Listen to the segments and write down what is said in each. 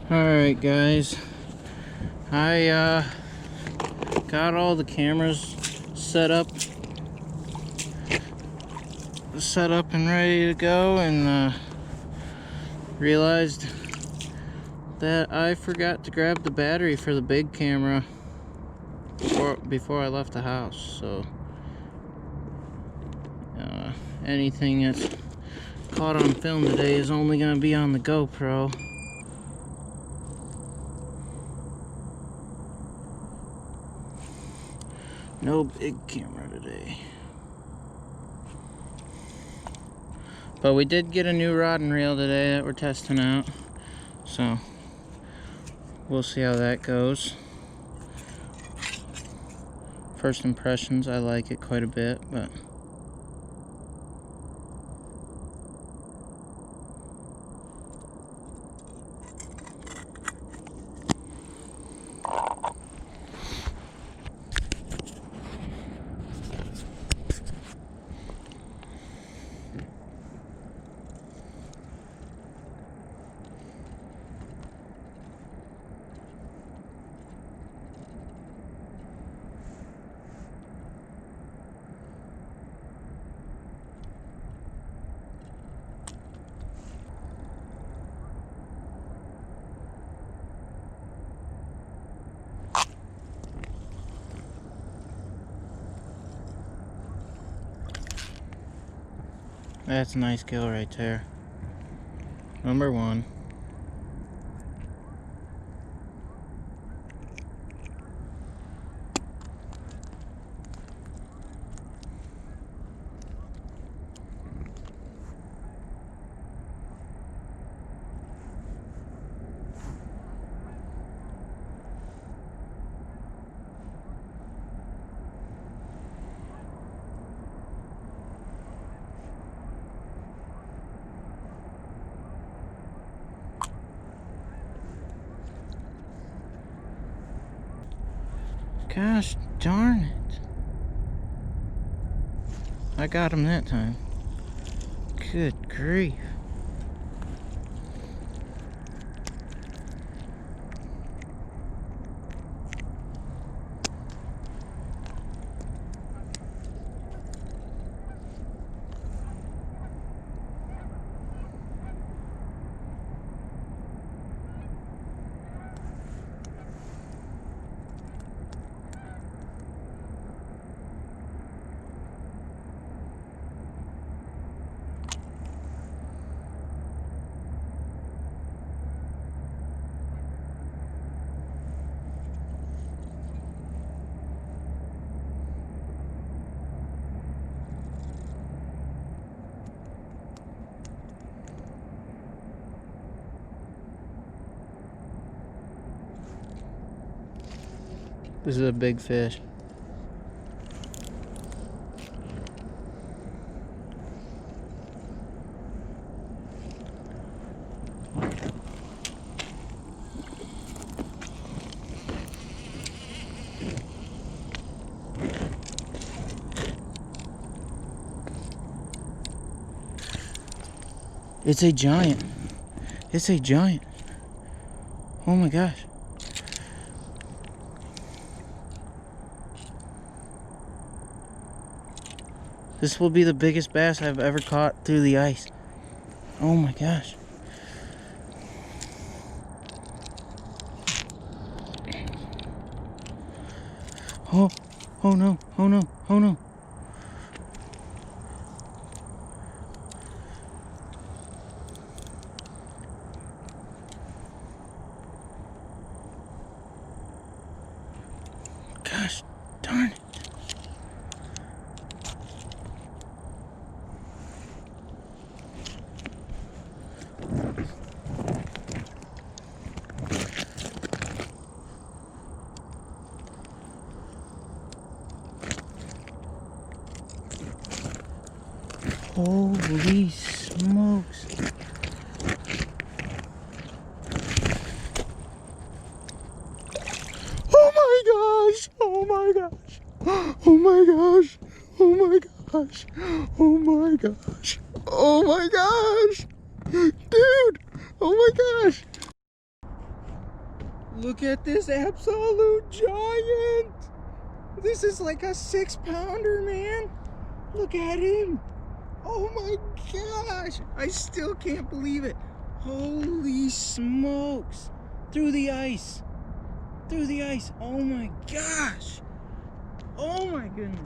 Alright guys, I got all the cameras set up and ready to go, and realized that I forgot to grab the battery for the big camera before I left the house. So anything that's caught on film today is only going to be on the GoPro. No big camera today. But we did get a new rod and reel today that we're testing out. So we'll see how that goes. First impressions, I like it quite a bit, but that's a nice kill right there. Number one. Gosh darn it. I got him that time. Good grief. This is a big fish. It's a giant. It's a giant. Oh my gosh. This will be the biggest bass I've ever caught through the ice. Oh my gosh. Oh, oh no, oh no, oh no. Gosh darn it. Holy smokes. Oh my gosh. Oh my gosh. Oh my gosh. Oh my gosh. Oh my gosh. Oh my gosh. Dude. Oh my gosh! Look at this absolute giant! This is like a 6-pounder, man. Look at him. Oh my gosh! I still can't believe it. Holy smokes! Through the ice. Through the ice. Oh my gosh! Oh my goodness.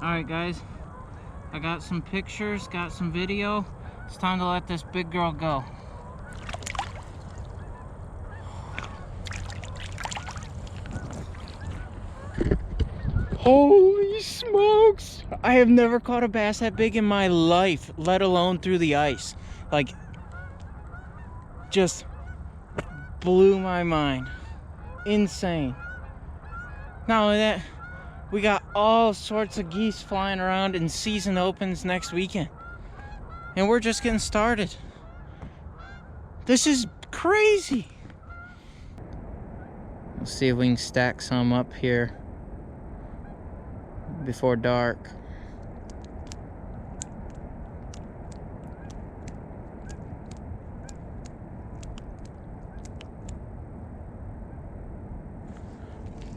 Alright guys, I got some pictures, got some video. It's time to let this big girl go. Holy smokes! I have never caught a bass that big in my life, let alone through the ice. Like, just blew my mind. Insane. Not only that, we got all sorts of geese flying around and season opens next weekend. And we're just getting started. This is crazy. Let's see if we can stack some up here before dark.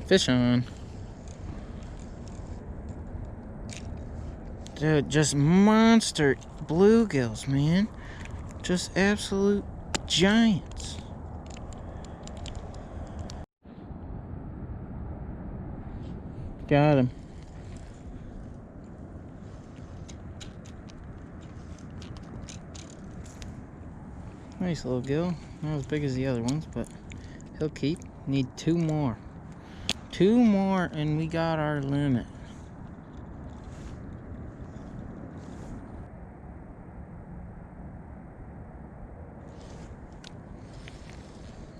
Fish on. Dude, just monster bluegills, man. Just absolute giants. Got him. Nice little gill. Not as big as the other ones, but he'll keep. Need 2 more. 2 more and we got our limit.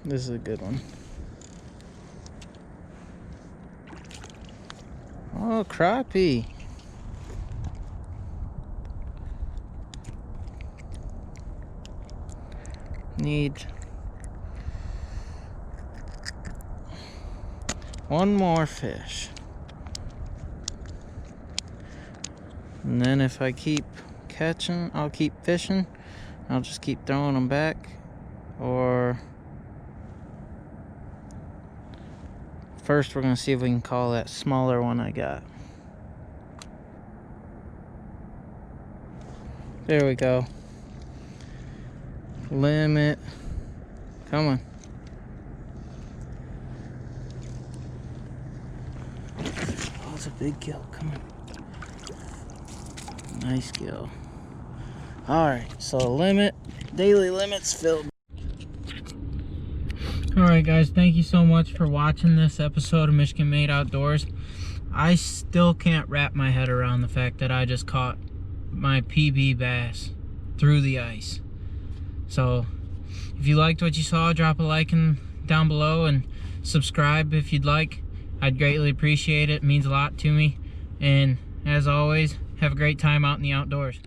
This is a good one. Oh, crappie. Need 1 more fish. And then if I keep catching, I'll keep fishing. I'll just keep throwing them back. Or first we're gonna see if we can call that smaller one I got. There we go. Limit. Come on. Oh, it's a big gill. Come on. Nice gill. Alright, so limit. Daily limit's filled. Alright guys, thank you so much for watching this episode of Michigan Made Outdoors. I still can't wrap my head around the fact that I just caught my PB bass through the ice. So if you liked what you saw, drop a like down below and subscribe if you'd like. I'd greatly appreciate it. It means a lot to me. And as always, have a great time out in the outdoors.